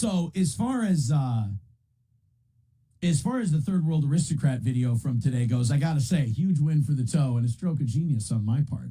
So as far as the third world aristocrat video from today goes, I gotta say, huge win for the toe and a stroke of genius on my part.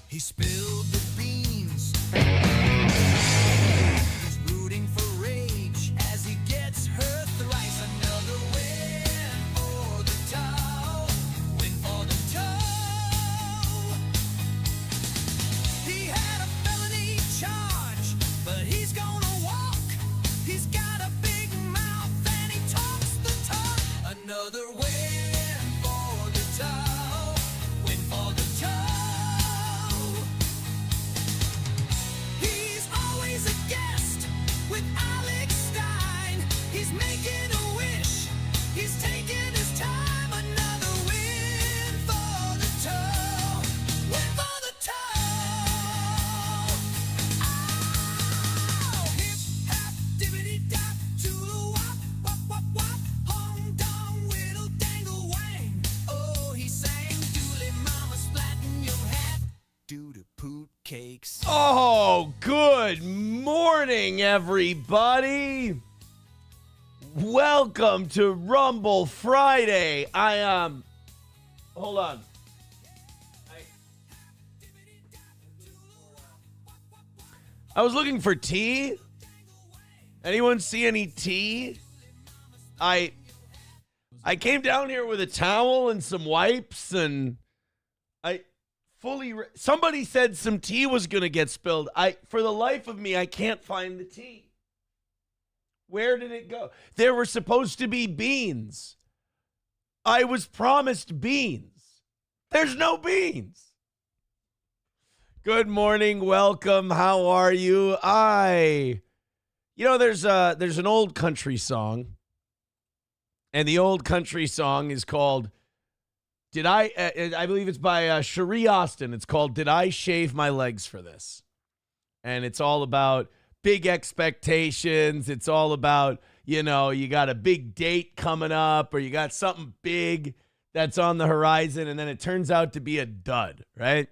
He spilled the beans. He's rooting for rage as he gets her thrice. Another win for the toe. Win for the toe. He had a felony charge, but he's gonna walk. He's got a big mouth and he talks the talk. Another win for the toe. Win for the toe. With Alex Stein, he's making a wish. He's taking his time. Another win for the toe. Win for the toe. Oh, hip hop dibbity dop to the wop wop wop wop. Hong dong whittle dangle wang. Oh, he sang dooley mama splatting your hat. Do the poot cakes. Oh, good morning, everybody. Welcome to Rumble Friday. Hold on. I was looking for tea. Anyone see any tea? I came down here with a towel and some wipes, and somebody said some tea was going to get spilled. For the life of me, I can't find the tea. Where did it go? There were supposed to be beans. I was promised beans. There's no beans. Good morning. Welcome. How are you? There's an old country song. And the old country song is called I believe it's by Cherie Austin. It's called Did I Shave My Legs for This? And it's all about big expectations. It's all about, you got a big date coming up or you got something big that's on the horizon and then it turns out to be a dud, right?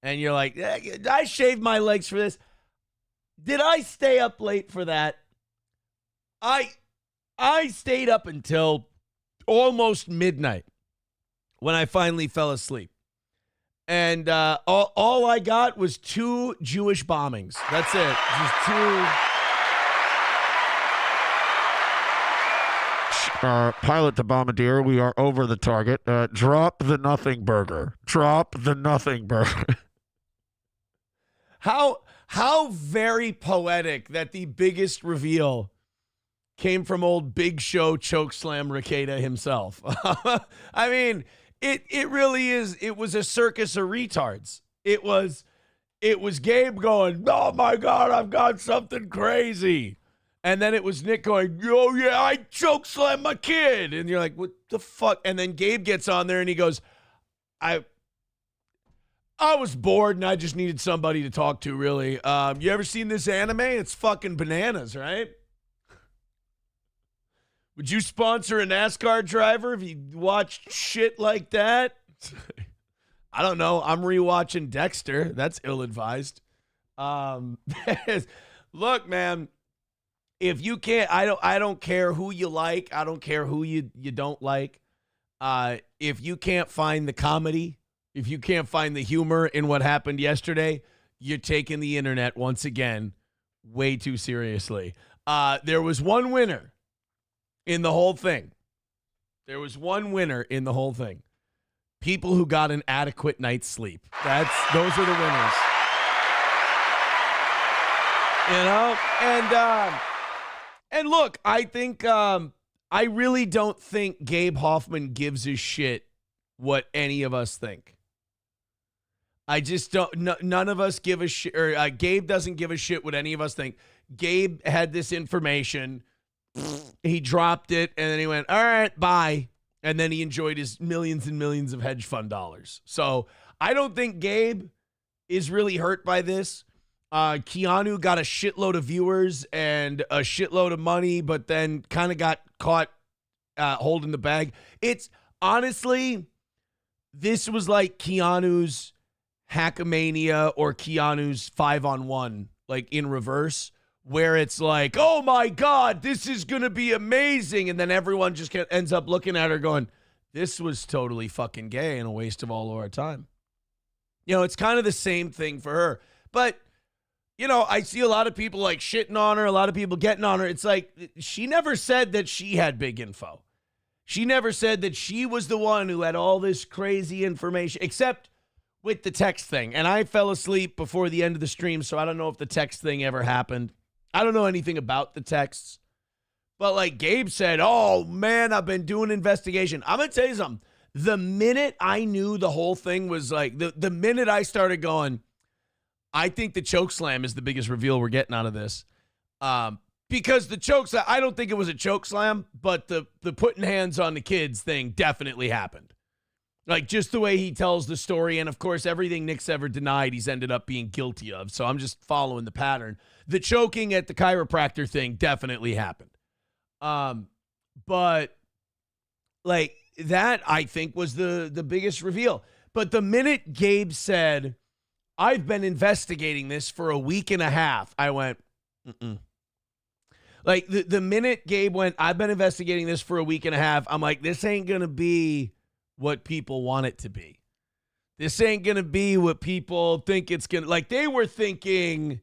And you're like, did I shave my legs for this? Did I stay up late for that? I stayed up until almost midnight when I finally fell asleep. And all I got was 2 Jewish bombings. That's it. Just 2. Pilot to Bombardier, we are over the target. Drop the nothing burger. Drop the nothing burger. How very poetic that the biggest reveal came from old Big Show Chokeslam Rekieta himself. I mean, it really is. It was a circus of retards. It was Gabe going, oh my God, I've got something crazy. And then it was Nick going, oh yeah, I chokeslammed my kid. And you're like, what the fuck? And then Gabe gets on there and he goes, I was bored and I just needed somebody to talk to, really. You ever seen this anime? It's fucking bananas, right? Would you sponsor a NASCAR driver if you watched shit like that? I don't know. I'm rewatching Dexter. That's ill-advised. Look, man, if you can't, I don't care who you like. I don't care who you don't like. If you can't find the comedy, if you can't find the humor in what happened yesterday, you're taking the internet once again way too seriously. There was one winner in the whole thing. There was one winner in the whole thing. People who got an adequate night's sleep. Those are the winners. And And look, I think I really don't think Gabe Hoffman gives a shit what any of us think. I just don't. None of us give a shit. Or Gabe doesn't give a shit what any of us think. Gabe had this information. He dropped it, and then he went, all right, bye. And then he enjoyed his millions and millions of hedge fund dollars. So I don't think Gabe is really hurt by this. Keanu got a shitload of viewers and a shitload of money, but then kind of got caught holding the bag. It's honestly, this was like Keanu's Hackamania or Keanu's 5-on-1, like in reverse, where it's like, oh my God, this is going to be amazing. And then everyone just ends up looking at her going, this was totally fucking gay and a waste of all of our time. You know, it's kind of the same thing for her. But, you know, I see a lot of people like shitting on her, a lot of people getting on her. It's like, she never said that she had big info. She never said that she was the one who had all this crazy information, except with the text thing. And I fell asleep before the end of the stream, so I don't know if the text thing ever happened. I don't know anything about the texts. But like Gabe said, oh, man, I've been doing investigation. I'm going to tell you something. The minute I knew the whole thing was like, the minute I started going, I think the choke slam is the biggest reveal we're getting out of this. Because the choke slam, I don't think it was a choke slam, but the putting hands on the kids thing definitely happened. Like, just the way he tells the story, and, of course, everything Nick's ever denied he's ended up being guilty of, so I'm just following the pattern. The choking at the chiropractor thing definitely happened. But, like, that, I think, was the biggest reveal. But the minute Gabe said, I've been investigating this for a week and a half, I went, mm-mm. Like, the minute Gabe went, I've been investigating this for a week and a half, I'm like, this ain't going to be what people want it to be. This ain't going to be what people think it's going to, like, they were thinking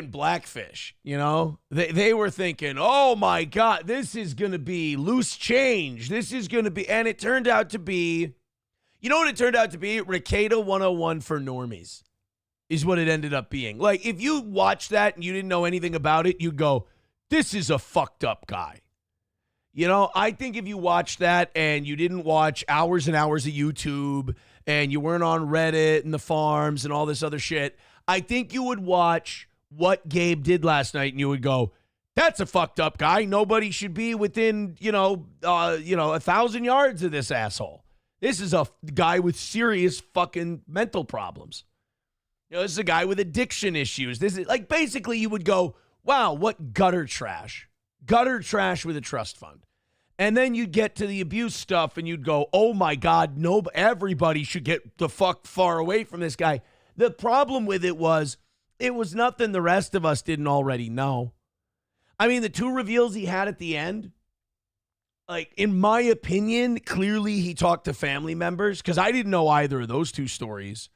Blackfish, you know? They were thinking, oh my God, this is going to be loose change. This is going to be, and it turned out to be, you know what it turned out to be? Ricada 101 for normies is what it ended up being. Like, if you watched that and you didn't know anything about it, you'd go, this is a fucked up guy. You know, I think if you watched that and you didn't watch hours and hours of YouTube and you weren't on Reddit and the farms and all this other shit, I think you would watch what Gabe did last night and you would go, that's a fucked up guy. Nobody should be within, 1,000 yards of this asshole. This is a guy with serious fucking mental problems. You know, this is a guy with addiction issues. This is like, basically you would go, wow, what gutter trash. Gutter trash with a trust fund. And then you'd get to the abuse stuff and you'd go, oh my God, no, everybody should get the fuck far away from this guy. The problem with it was nothing the rest of us didn't already know. I mean, the two reveals he had at the end, like, in my opinion, clearly he talked to family members, because I didn't know either of those two stories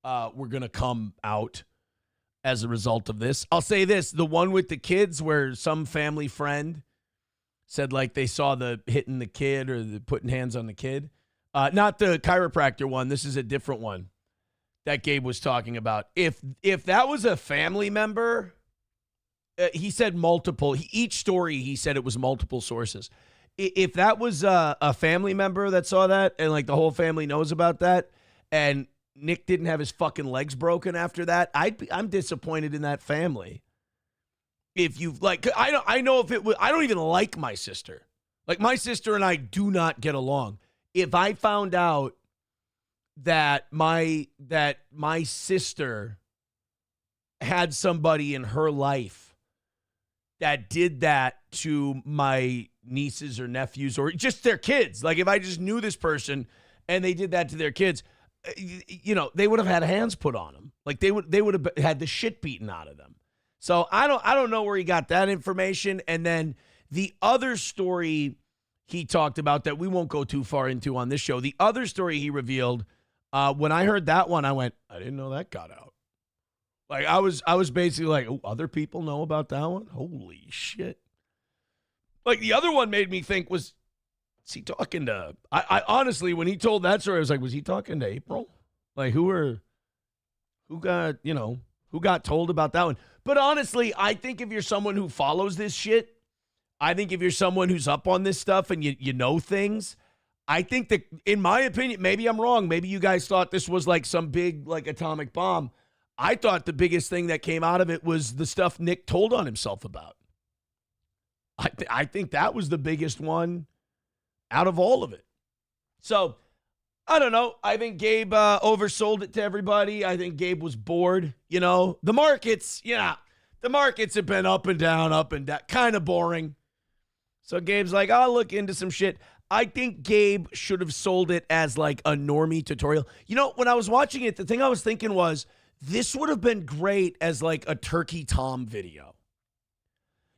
were going to come out as a result of this. I'll say this, the one with the kids where some family friend said, like, they saw the hitting the kid or the putting hands on the kid. Not the chiropractor one. This is a different one that Gabe was talking about. If that was a family member, he said multiple. Each story, he said it was multiple sources. If that was a family member that saw that and, like, the whole family knows about that and Nick didn't have his fucking legs broken after that, I'm disappointed in that family. If you've, like, I know if it was, I don't even like my sister. Like, my sister and I do not get along. If I found out that my sister had somebody in her life that did that to my nieces or nephews or just their kids, like, if I just knew this person and they did that to their kids, you know, they would have had hands put on them. Like, they would have had the shit beaten out of them. So I don't know where he got that information. And then the other story he talked about that we won't go too far into on this show, the other story he revealed, when I heard that one, I went, I didn't know that got out. Like, I was basically like, oh, other people know about that one? Holy shit. Like, the other one made me think, was he talking to, I honestly, when he told that story, I was like, was he talking to April? Like, who who got told about that one. But honestly, I think if you're someone who follows this shit, I think if you're someone who's up on this stuff and you know things, I think that, in my opinion, maybe I'm wrong. Maybe you guys thought this was like some big like atomic bomb. I thought the biggest thing that came out of it was the stuff Nick told on himself about. I think that was the biggest one out of all of it. So, I don't know. I think Gabe oversold it to everybody. I think Gabe was bored. You know, the markets have been up and down, kind of boring. So Gabe's like, I'll look into some shit. I think Gabe should have sold it as like a normie tutorial. You know, when I was watching it, the thing I was thinking was, this would have been great as like a Turkey Tom video.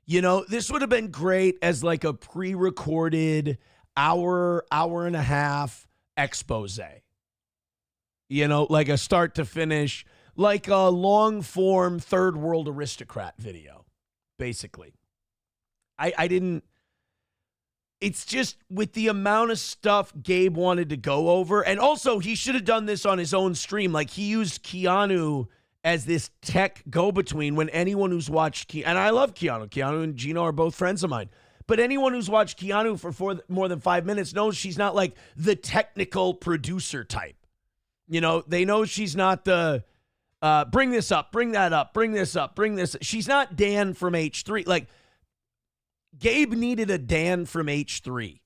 You know, this would have been great as like a pre-recorded hour and a half expose. You know, like a start to finish, like a long form third world aristocrat video, basically. I didn't. It's just with the amount of stuff Gabe wanted to go over. And also, he should have done this on his own stream. Like, he used Keanu as this tech go-between when anyone who's watched and I love Keanu. Keanu and Gino are both friends of mine. But anyone who's watched Keanu for more than 5 minutes knows she's not like the technical producer type. You know, they know she's not the bring this up, bring that up, bring this up, bring this. She's not Dan from H3. Like, Gabe needed a Dan from H3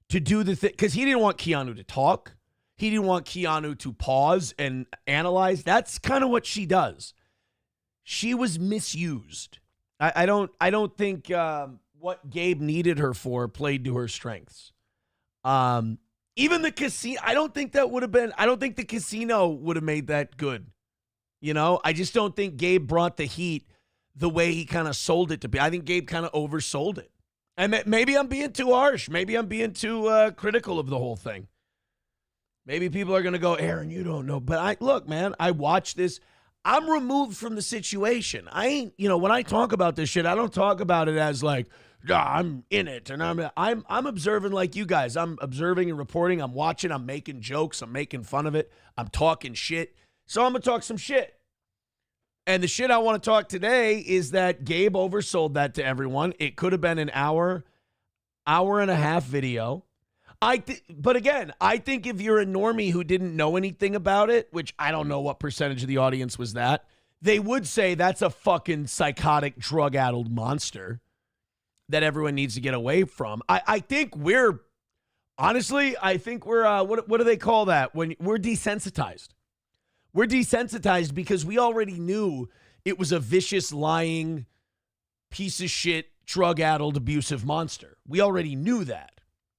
to do the thing, because he didn't want Keanu to talk. He didn't want Keanu to pause and analyze. That's kind of what she does. She was misused. I don't think what Gabe needed her for played to her strengths. Even the casino, I don't think the casino would have made that good. You know, I just don't think Gabe brought the heat the way he kind of sold it to be. I think Gabe kind of oversold it. And maybe I'm being too harsh. Maybe I'm being too critical of the whole thing. Maybe people are going to go, Aaron, you don't know. But look, man, I watch this. I'm removed from the situation. I ain't, you know, when I talk about this shit, I don't talk about it as like, I'm in it. And I'm observing like you guys. I'm observing and reporting. I'm watching. I'm making jokes. I'm making fun of it. I'm talking shit. So I'm going to talk some shit. And the shit I want to talk today is that Gabe oversold that to everyone. It could have been an hour and a half video. But again, I think if you're a normie who didn't know anything about it, which I don't know what percentage of the audience was that, they would say that's a fucking psychotic, drug-addled monster that everyone needs to get away from. I think we're what do they call that? When we're desensitized. We're desensitized because we already knew it was a vicious, lying, piece of shit, drug-addled, abusive monster. We already knew that.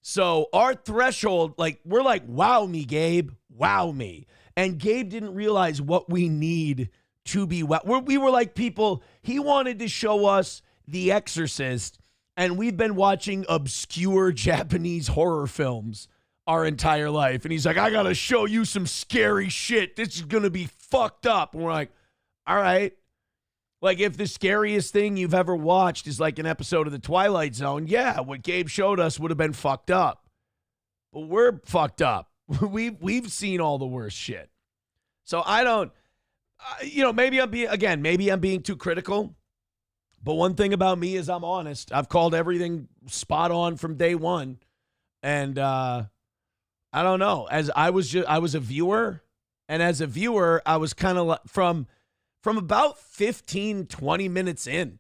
So our threshold, like, we're like, wow me, Gabe, wow me. And Gabe didn't realize what we need to be wow. We were like people, he wanted to show us The Exorcist, and we've been watching obscure Japanese horror films our entire life. And he's like, I got to show you some scary shit. This is going to be fucked up. And we're like, all right. Like, if the scariest thing you've ever watched is like an episode of The Twilight Zone, yeah, what Gabe showed us would have been fucked up. But we're fucked up. We've seen all the worst shit. So I don't, maybe I'm being too critical. But one thing about me is I'm honest. I've called everything spot on from day one. And, I don't know. As I was a viewer, and as a viewer, I was kind of like from about 15, 20 minutes in,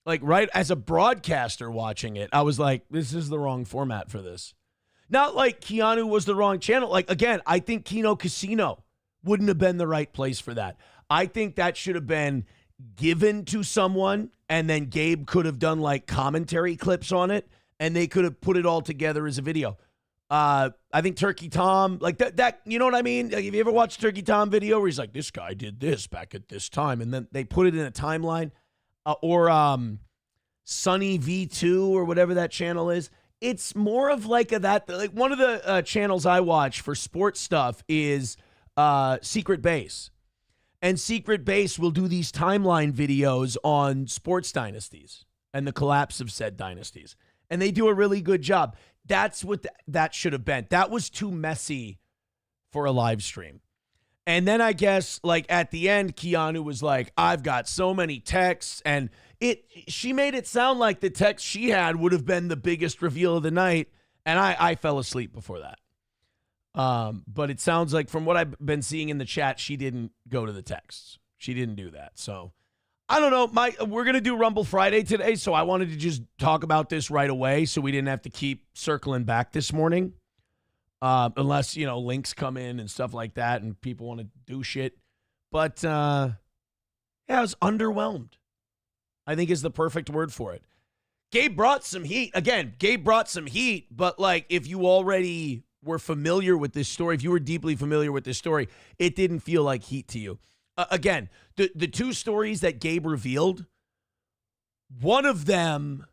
like right as a broadcaster watching it, I was like, this is the wrong format for this. Not like Keanu was the wrong channel. Like, again, I think Kino Casino wouldn't have been the right place for that. I think that should have been given to someone, and then Gabe could have done like commentary clips on it, and they could have put it all together as a video. I think Turkey Tom, like that, you know what I mean? Like, have you ever watched Turkey Tom video where he's like, this guy did this back at this time, and then they put it in a timeline, or Sunny V2 or whatever that channel is. It's more of like like one of the channels I watch for sports stuff is Secret Base. And Secret Base will do these timeline videos on sports dynasties and the collapse of said dynasties. And they do a really good job. That's what that should have been. That was too messy for a live stream. And then I guess like at the end, Keanu was like, I've got so many texts, and she made it sound like the text she had would have been the biggest reveal of the night. And I fell asleep before that. But it sounds like from what I've been seeing in the chat, she didn't go to the texts. She didn't do that. So I don't know. We're going to do Rumble Friday today. So I wanted to just talk about this right away so we didn't have to keep circling back this morning. Unless, links come in and stuff like that and people want to do shit. But, I was underwhelmed, I think is the perfect word for it. Gabe brought some heat. Again, Gabe brought some heat, but like if you already were familiar with this story, if you were deeply familiar with this story, it didn't feel like heat to you. Again, the two stories that Gabe revealed, one of them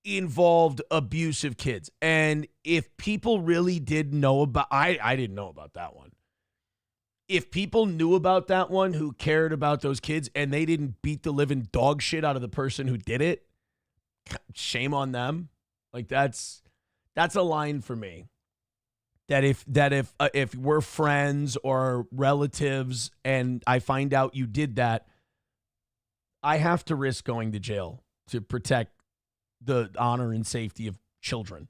involved abusive kids. And if people really did know about, I didn't know about that one. If people knew about that one who cared about those kids and they didn't beat the living dog shit out of the person who did it, shame on them. Like that's a line for me. That if we're friends or relatives and I find out you did that, I have to risk going to jail to protect the honor and safety of children.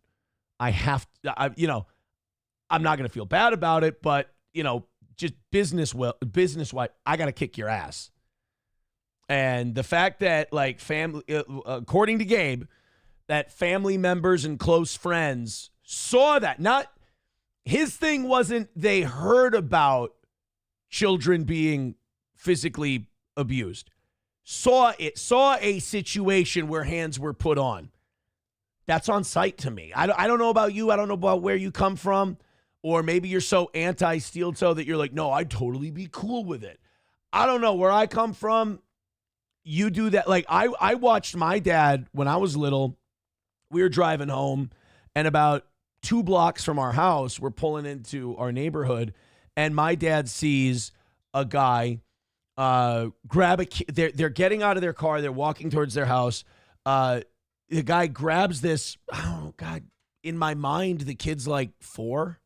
I'm not going to feel bad about it, but just business-wise, I got to kick your ass. And the fact that like family, according to Gabe, that family members and close friends saw that, not his thing wasn't they heard about children being physically abused. Saw a situation where hands were put on. That's on site to me. I don't know about you. I don't know about where you come from. Or maybe you're so anti-steel toe that you're like, no, I'd totally be cool with it. I don't know. Where I come from, you do that. Like I watched my dad when I was little. We were driving home, and about 2 blocks from our house, we're pulling into our neighborhood, and my dad sees a guy grab a kid. They're getting out of their car. They're walking towards their house. The guy grabs this. Oh, God. In my mind, the kid's like 4.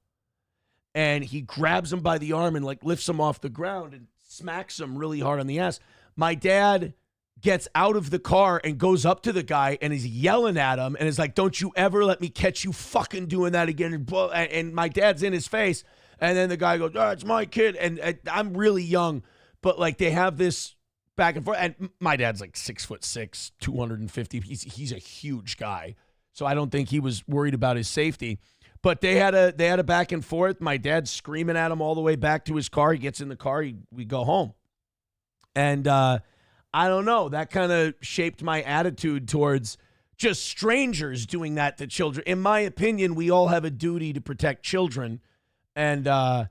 And he grabs him by the arm and like lifts him off the ground and smacks him really hard on the ass. My dad gets out of the car and goes up to the guy and is yelling at him and is like, don't you ever let me catch you fucking doing that again. And my dad's in his face. And then the guy goes, oh, it's my kid. And I'm really young, but like they have this back and forth. And my dad's like 6'6", 250. He's a huge guy. So I don't think he was worried about his safety. But they had a back and forth. My dad's screaming at him all the way back to his car. He gets in the car. We go home. And I don't know. That kind of shaped my attitude towards just strangers doing that to children. In my opinion, we all have a duty to protect children. And I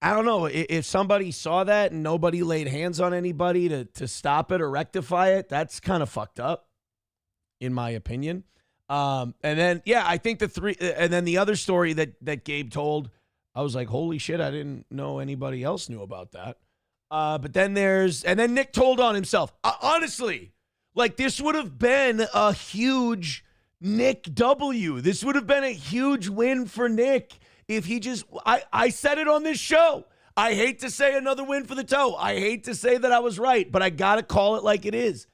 don't know. If somebody saw that and nobody laid hands on anybody to stop it or rectify it, that's kind of fucked up, in my opinion. And then, I think and then the other story that Gabe told, I was like, holy shit, I didn't know anybody else knew about that. But then then Nick told on himself. Honestly, like this would have been a huge Nick W. This would have been a huge win for Nick if he just, I said it on this show. I hate to say another win for the toe. I hate to say that I was right, but I got to call it like it is.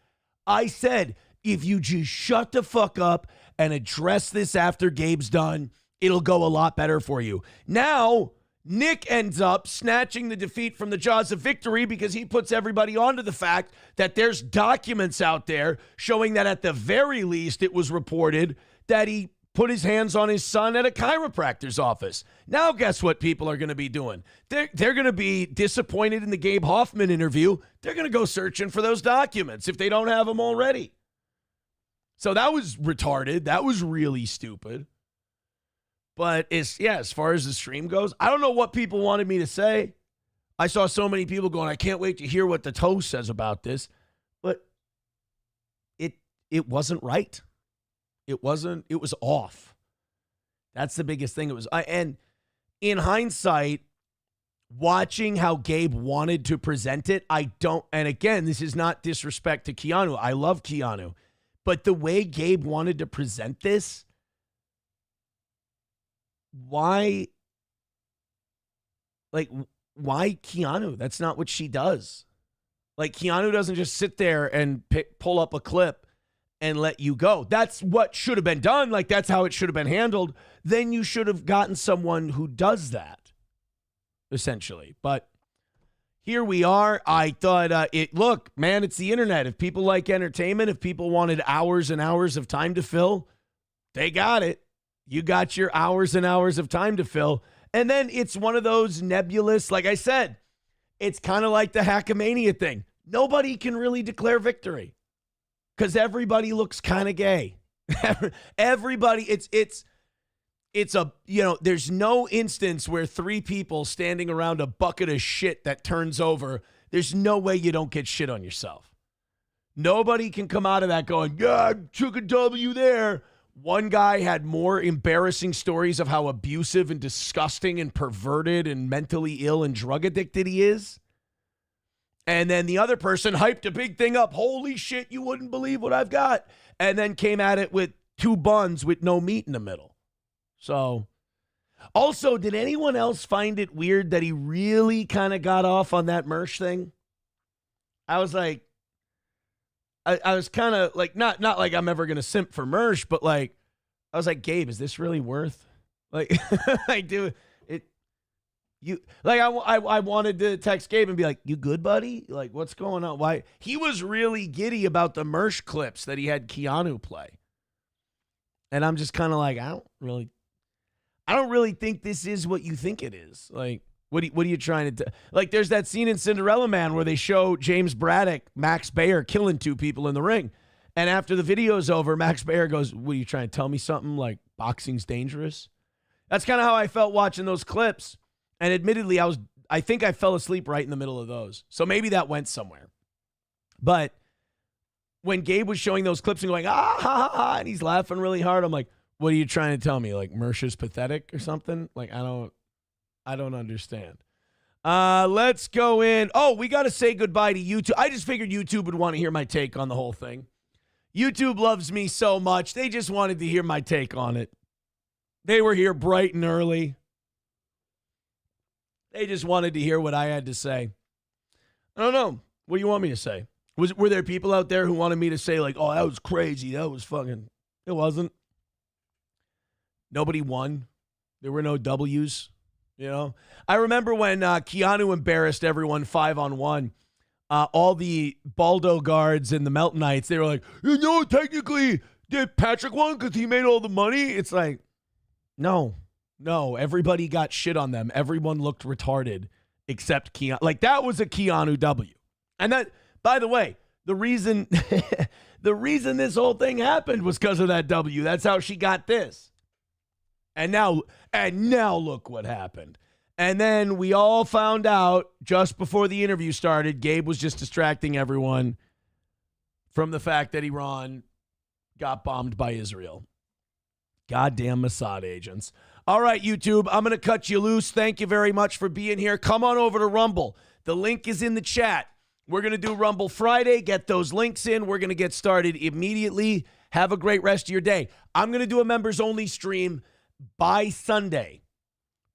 I said, if you just shut the fuck up and address this after Gabe's done, it'll go a lot better for you. Now, Nick ends up snatching the defeat from the jaws of victory because he puts everybody onto the fact that there's documents out there showing that at the very least it was reported that he put his hands on his son at a chiropractor's office. Now, guess what people are going to be doing? They're going to be disappointed in the Gabe Hoffman interview. They're going to go searching for those documents if they don't have them already. So that was retarded. That was really stupid. But as far as the stream goes, I don't know what people wanted me to say. I saw so many people going, I can't wait to hear what the toe says about this. But it wasn't right. It was off. That's the biggest thing. And in hindsight, watching how Gabe wanted to present it, and again, this is not disrespect to Keanu. I love Keanu. But the way Gabe wanted to present this, why like, why Keanu? That's not what she does. Like, Keanu doesn't just sit there and pull up a clip and let you go. That's what should have been done. Like, that's how it should have been handled. Then you should have gotten someone who does that, essentially. But here we are. I thought, look, man, it's the internet. If people like entertainment, if people wanted hours and hours of time to fill, they got it. You got your hours and hours of time to fill. And then it's one of those nebulous, like I said, it's kind of like the Hackamania thing. Nobody can really declare victory because everybody looks kind of gay. Everybody, it's a, there's no instance where three people standing around a bucket of shit that turns over, there's no way you don't get shit on yourself. Nobody can come out of that going, yeah, I took a W there. One guy had more embarrassing stories of how abusive and disgusting and perverted and mentally ill and drug addicted he is. And then the other person hyped a big thing up. Holy shit, you wouldn't believe what I've got. And then came at it with 2 buns with no meat in the middle. So, also, did anyone else find it weird that he really kind of got off on that Mersh thing? I was like, I was kind of like, not like I'm ever going to simp for Mersh, but like, I was like, Gabe, is this really worth? Like, I wanted to text Gabe and be like, you good, buddy? Like, what's going on? Why? He was really giddy about the Mersh clips that he had Keanu play. And I'm just kind of like, I don't really think this is what you think it is. Like, what are you trying to do? Like, there's that scene in Cinderella Man where they show James Braddock, Max Baer killing 2 people in the ring. And after the video's over, Max Baer goes, what are you trying to tell me something? Like, boxing's dangerous? That's kind of how I felt watching those clips. And admittedly, I think I fell asleep right in the middle of those. So maybe that went somewhere. But when Gabe was showing those clips and going, ah, ha, ha, ha, and he's laughing really hard, I'm like, what are you trying to tell me? Like, Mersh is pathetic or something? Like, I don't understand. Let's go in. Oh, we got to say goodbye to YouTube. I just figured YouTube would want to hear my take on the whole thing. YouTube loves me so much. They just wanted to hear my take on it. They were here bright and early. They just wanted to hear what I had to say. I don't know. What do you want me to say? Were there people out there who wanted me to say, like, oh, that was crazy. That was fucking. It wasn't. Nobody won. There were no W's. You know, I remember when Keanu embarrassed everyone 5-on-1. All the Baldo guards and the Melton Knights, they were like, technically, did Patrick won because he made all the money? It's like, no, everybody got shit on them. Everyone looked retarded except Keanu. Like, that was a Keanu W. And that, by the way, the reason this whole thing happened was because of that W. That's how she got this. And now look what happened. And then we all found out just before the interview started, Gabe was just distracting everyone from the fact that Iran got bombed by Israel. Goddamn Mossad agents. All right, YouTube, I'm going to cut you loose. Thank you very much for being here. Come on over to Rumble. The link is in the chat. We're going to do Rumble Friday. Get those links in. We're going to get started immediately. Have a great rest of your day. I'm going to do a members-only stream by Sunday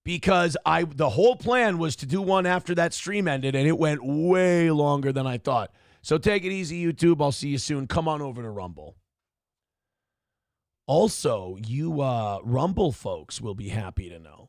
because the whole plan was to do one after that stream ended, and it went way longer than I thought. So take it easy, YouTube. I'll see you soon. Come on over to Rumble. Also, you Rumble folks will be happy to know